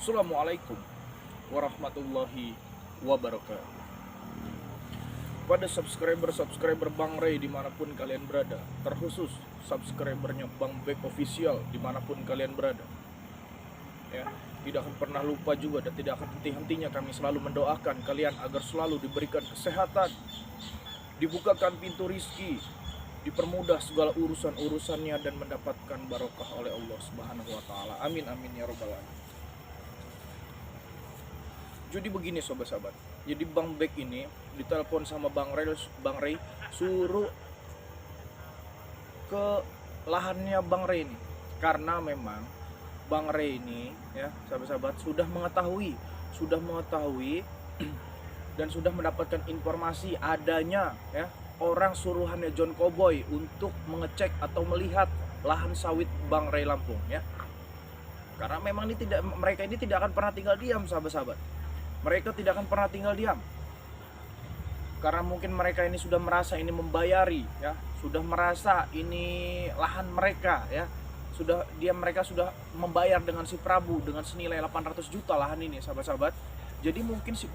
Assalamualaikum warahmatullahi wabarakatuh. Pada subscriber Bang Ray dimanapun kalian berada, terkhusus subscribernya Bang Bek Official dimanapun kalian berada, ya, tidak akan pernah lupa juga dan tidak akan henti-hentinya kami selalu mendoakan kalian agar selalu diberikan kesehatan, dibukakan pintu rizki, dipermudah segala urusan-urusannya dan mendapatkan barokah oleh Allah Subhanahu wa taala. Amin amin ya rabbal alamin. Jadi begini sobat-sobat. Jadi Bang Bek ini ditelepon sama Bang Ray suruh ke lahannya Bang Ray ini. Karena memang Bang Ray ini ya, sahabat-sahabat, sudah mengetahui dan sudah mendapatkan informasi adanya ya orang suruhannya John Cowboy untuk mengecek atau melihat lahan sawit Bang Ray Lampung ya. Karena memang mereka ini tidak akan pernah tinggal diam, sahabat-sahabat. Mereka tidak akan pernah tinggal diam. Karena mungkin mereka ini sudah merasa ini membayari ya, sudah merasa ini lahan mereka ya. Mereka sudah membayar dengan si Prabu dengan senilai 800 juta lahan ini, sahabat-sahabat. Jadi mungkin si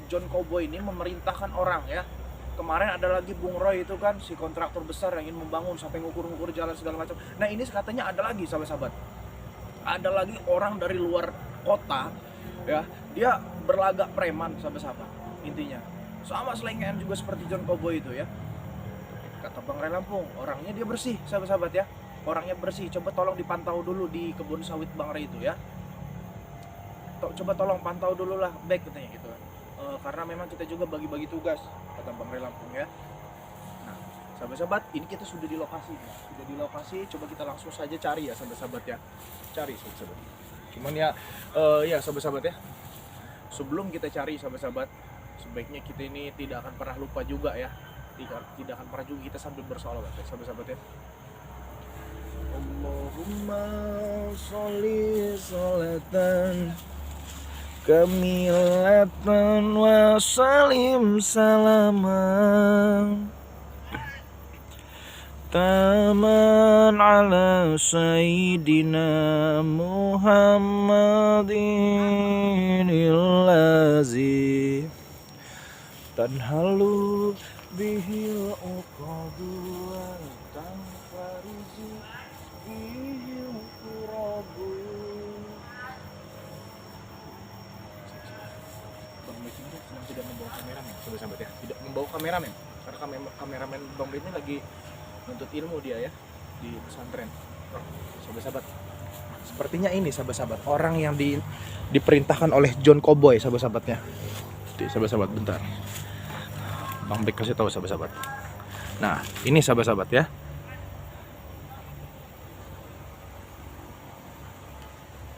John Cowboy ini memerintahkan orang ya. Kemarin ada lagi Bung Roy itu kan, si kontraktor besar yang ingin membangun sampai ngukur-ngukur jalan segala macam. Nah, ini katanya ada lagi, sahabat-sahabat. Ada lagi orang dari luar kota ya, dia berlagak preman, sahabat-sahabat. Intinya sama selengean juga seperti John Cowboy itu ya. Kata Bang Ray Lampung, orangnya dia bersih, sahabat-sahabat ya. Orangnya bersih, coba tolong dipantau dulu di kebun sawit Bang Ray itu ya. Coba tolong pantau dulu lah, baik katanya gitu. Karena memang kita juga bagi-bagi tugas, kata Bang Ray Lampung ya. Nah, sahabat-sahabat, ini kita sudah di lokasi, coba kita langsung saja cari ya, sahabat-sahabat ya. Cari, sahabat-sahabat. Cuman ya, ya sahabat-sahabat ya. Sebelum kita cari, sahabat-sahabat, sebaiknya kita ini tidak akan pernah lupa juga ya. Tidak akan pernah juga kita sambil bersolawat ya, sahabat-sahabat ya. Allahumma sholli sholatan kamilatan wa salim salaman taman ala sayyidina Muhammadin illazi tanhalu bihil uqadu wa tanfarizu bihil kurabu. Bang Bek ini sedang tidak membawa kameramen, sahabat-sahabat ya, tidak membawa kameramen karena kameramen Bang Bek ini lagi menuntut ilmu dia ya di pesantren. Sahabat-sahabat, sepertinya ini sahabat-sahabat orang yang diperintahkan oleh John Cowboy, sahabat-sahabatnya. Sahabat-sahabat, bentar, Bang Bek kasih tahu sahabat-sahabat. Nah, ini sahabat-sahabat ya.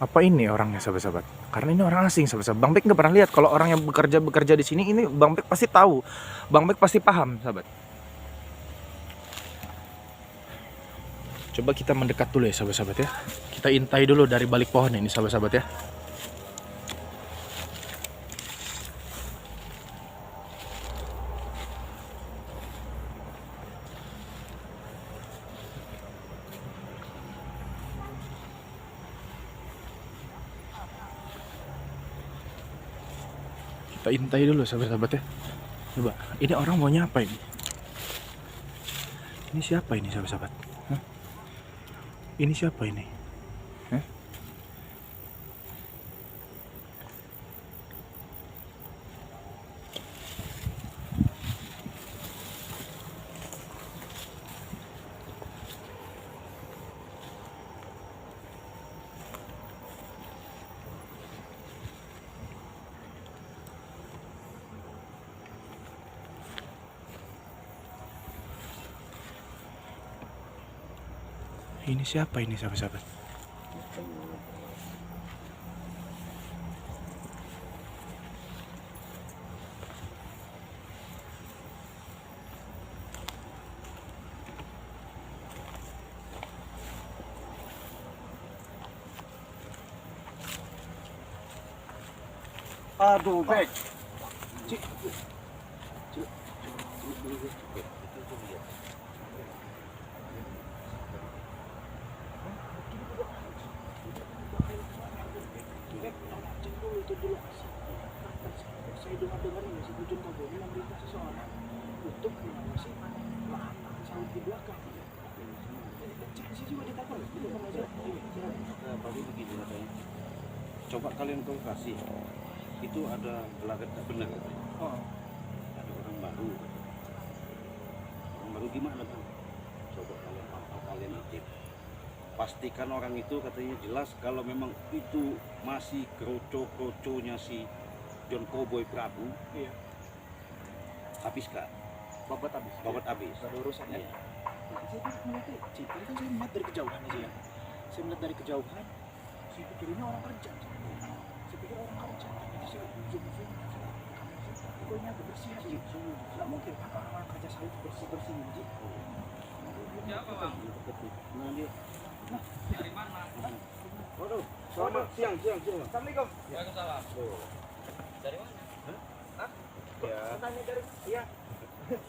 Apa ini orangnya, sahabat-sahabat? Karena ini orang asing, sahabat-sahabat. Bang Bek nggak pernah lihat. Kalau orang yang bekerja di sini, ini Bang Bek pasti tahu. Bang Bek pasti paham, sahabat. Coba kita mendekat dulu ya, sahabat-sahabat ya. Kita intai dulu dari balik pohon ini, sahabat-sahabat ya. Kita intai dulu, sahabat-sahabat ya. Coba, ini orang maunya apa ini? Ini siapa ini, sahabat-sahabat? Hah? Ini siapa ini? Hah? Ini siapa ini, sahabat-sahabat? Aduh, Bek. spekulasi. Saya dengar ini si John Cowboy ini memerintah seseorang untuk mengawasi lahan sawit di belakang. Cek di sini juga ditapar, ditapar aja. Tapi begini katanya. Coba kalian konfirmasi. Itu ada gelagat tak benar katanya. Oh. Ada orang baru. Orang baru gimana bang? Coba kalian pantau, kalian intip. Pastikan orang itu katanya jelas kalau memang itu masih kroco-kroconya si John Cowboy Prabu. Iya. Habiskan. Babat habis. Babat habis. Gak ada urusan ya. Iya. Nah, saya tuh melihat Cik, kan saya melihat dari kejauhan aja ya. Saya melihat dari kejauhan, saya pikir ini orang kerja. Saya pikir orang kerja. Jadi saya zoom. Kok ini agak bersih aja. Nggak mungkin kan orang kerja sawit bersih ini. Siapa bang? Nah dia. Dari mana? Waduh. Selamat siang. Assalamualaikum. Waalaikumsalam. Oh. Dari mana? Ya. Nanya dari, iya.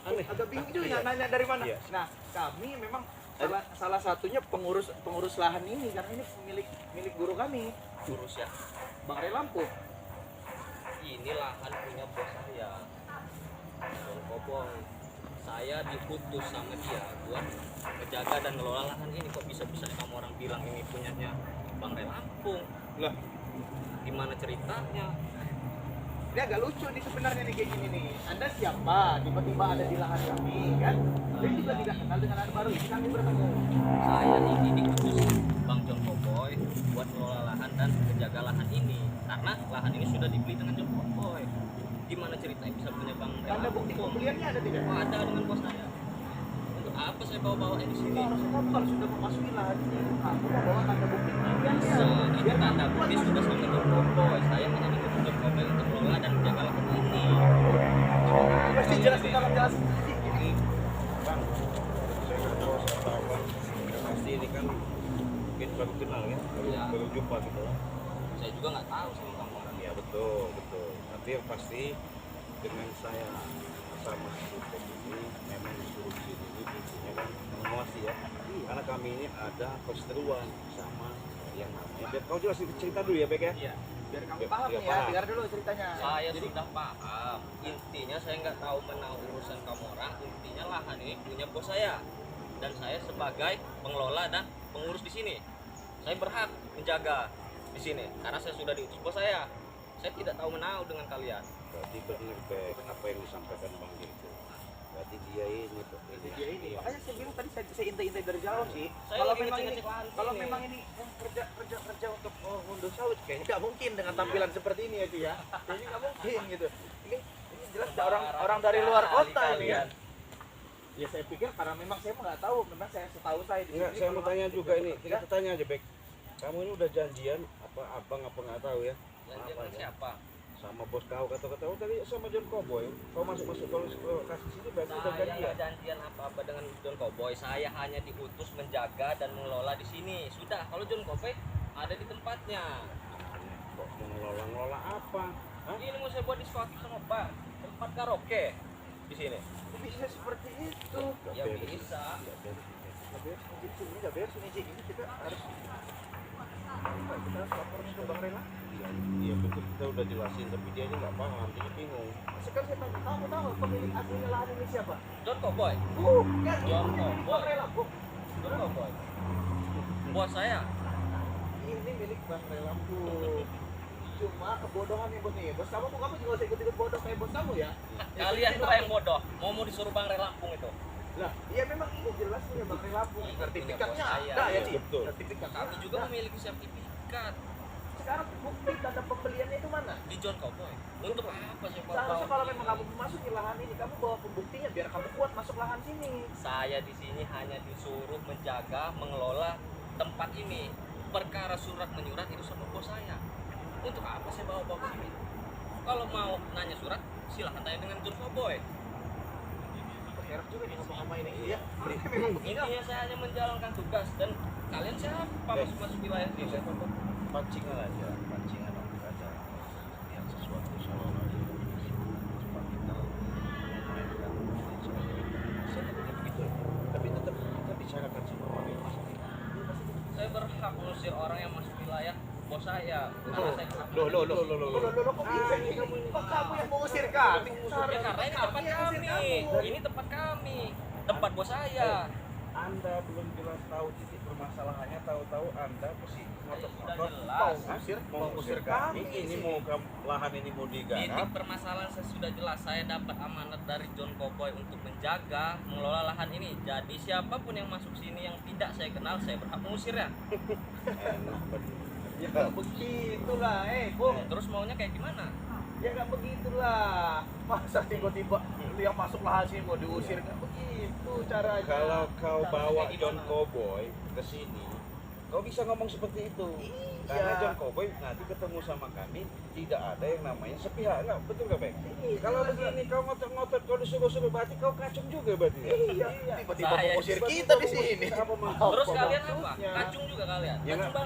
Aneh. Agak bingung juga ya nanya dari mana. Iya. Nah, kami memang salah satunya pengurus lahan ini karena ini milik guru kami, Urus ya. Bang Ray Lampung. Ini lahan punya bos saya. John Cowboy. Saya diputus sama dia buat menjaga dan ngelola lahan ini. Kok bisa-bisa kamu orang bilang ini punyanya Bang Ray Lampung? Lah, Gimana ceritanya? ini agak lucu nih sebenarnya nih kayak gini nih. Anda siapa? Tiba-tiba ada di lahan kami kan? Saya juga tidak kenal dengan Anda baru ini kami bertemu. Saya ini diputus Bang John Cowboy buat ngelola lahan dan menjaga lahan ini. Karena lahan ini sudah dibeli dengan John Cowboy. Gimana ceritanya bisa punya Bang Ray Anda bukti Lampung? pembeliannya ada tidak? Oh, ada dengan bos saya. Untuk apa saya bawa-bawa di sini? Harusnya kamu kalau sudah memasuki lahan ini, kamu membawa tanda bukti pembeliannya. Bisa, itu Biar tanda kamu bukti kuat sudah masuk. sama John Cowboy. Saya hanya diputus John Cowboy untuk mengelola dan menjaga lahan ini. Pasti jelas kita akan jelas. Ini bang, saya nggak tahu siapa bang. Pasti ini kan mungkin baru kenal ya, Iya. baru jumpa gitu lah. Saya juga nggak tahu sama kamu orang. Ya betul. Tapi yang pasti dengan saya sama si Bob ini memang disuruh di sini ini fungsinya kan mengawasi ya. Karena kami ini ada perseteruan sama yang namanya. Biar kau jelasin cerita dulu ya Bek ya. Iya. Biar kamu Biar- paham biar nih ya, paham. dengar dulu ceritanya. Saya Jadi sudah paham. Intinya saya nggak tahu menau urusan kamu orang. Intinya lahan ini punya bos saya. Dan saya sebagai pengelola dan pengurus di sini. Saya berhak menjaga di sini karena saya sudah diutus bos saya. Saya tidak tahu menau dengan kalian. Berarti benar Bek apa yang disampaikan Bang itu. Berarti dia ini Bek. dia ini, makanya saya bilang tadi saya intai dari jauh sih. Saya Kalau lagi memang ini, ngecek lahan kalau sini. memang ini kerja untuk ngunduh sawit, kayaknya nggak mungkin dengan tampilan seperti ini ya Ci ya. Kayaknya nggak mungkin gitu. Ini jelas orang dari luar kota ini ya. Ya saya pikir karena memang saya nggak tahu, memang saya setahu saya di Enggak, sini. saya kalau mau tanya masuk juga ini. ya. Kita tanya aja Bek. Kamu ini udah janjian apa abang apa nggak tahu ya? Janjian Apa dengan ya? siapa? Sama bos kau kata-kata tadi sama John Cowboy. Kau masuk kalau kasih sini berarti udah Saya janjian. nggak janjian apa-apa dengan John Cowboy. Saya hanya diutus menjaga dan mengelola di sini. Sudah, kalau John Cowboy ada di tempatnya. Kok mengelola apa? Hah? Ini mau saya buat di suatu sama bar, tempat karaoke di sini. Bisa seperti itu. Nggak Ya beres. bisa. Nggak beres ini. Nggak beres, ini nggak beres ini Ci. Ini kita harus lapor ke Bang Rela. Iya betul, kita udah jelasin tapi dia ini nggak paham, jadi bingung. Sekarang saya tanya, kamu tahu pemilik aslinya lahan ini siapa? John Cowboy. Bukan, John ini Cowboy. Bang Rela. John Cowboy. Bos saya. Ini milik Bang Rela. Cuma kebodohan nih bos nih. Bos kamu juga usah ikut-ikut bodoh kayak bos kamu ya. Kalian tuh yang bodoh. Mau disuruh Bang Ray Lampung itu. Lah, iya memang ini jelas nih Bang Rela. Sertifikatnya Punya bos saya. ada ya, Iya, Ci? betul. Sertifikat Kami ada. juga memiliki sertifikat Sekarang bukti tanda pembeliannya itu mana? di John Cowboy. Untuk apa sih Seharusnya kalau memang bawa? kamu memasuki lahan ini, kamu bawa pembuktinya biar kamu kuat masuk lahan sini. Saya di sini hanya disuruh menjaga, mengelola tempat ini. Perkara surat menyurat itu sama bos saya. Untuk apa saya bawa sini? Kalau mau nanya surat, silahkan tanya dengan John Cowboy. Kerak juga nih ngomong-ngomong ini. Iya, mereka memang begini. Intinya saya hanya menjalankan tugas dan kalian siapa masuk wilayah Ini sini? saya tonton pancingan aja untuk aja yang sesuatu salah lagi cepat kita memainkan saya katanya begitu tapi tetap kita bicarakan sama orang yang masuk ini. Saya berhak mengusir orang yang masuk wilayah bos saya. Karena saya berhak Loh, kok bisa nih? Kok kamu yang mengusir kami? Ya, karena ini tempat kami. Ini tempat kami. Tempat bos saya. Anda belum jelas tahu titik permasalahannya, tahu-tahu Anda mesti Sudah ngotot-ngotot jelas. mau ngusir kami. Ini mau lahan ini mau Titik digarap. permasalahan saya sudah jelas. Saya dapat amanat dari John Cowboy untuk menjaga, mengelola lahan ini. Jadi siapapun yang masuk sini yang tidak saya kenal, saya berhak mengusirnya. Enak bener. Ya nggak begitulah, Bung. Terus maunya kayak gimana? Ya nggak begitulah. Masa tiba-tiba yang masuk lahan sini mau diusir? Nggak begitu caranya. Kalau kau Kita bawa kayak John gimana? Cowboy ke sini, kau bisa ngomong seperti itu. Karena John Cowboy nanti ketemu sama kami, tidak ada yang namanya sepihak. Enggak, betul nggak, Bang? Kalau begini kau ngotot-ngotot, kau disuruh-suruh, berarti kau kacung juga berarti ya? Iya, tiba-tiba Saya- mengusir kita di sini. Apa Terus maksud? kalian apa? maksudnya? Kacung juga kalian? Ya, Kacung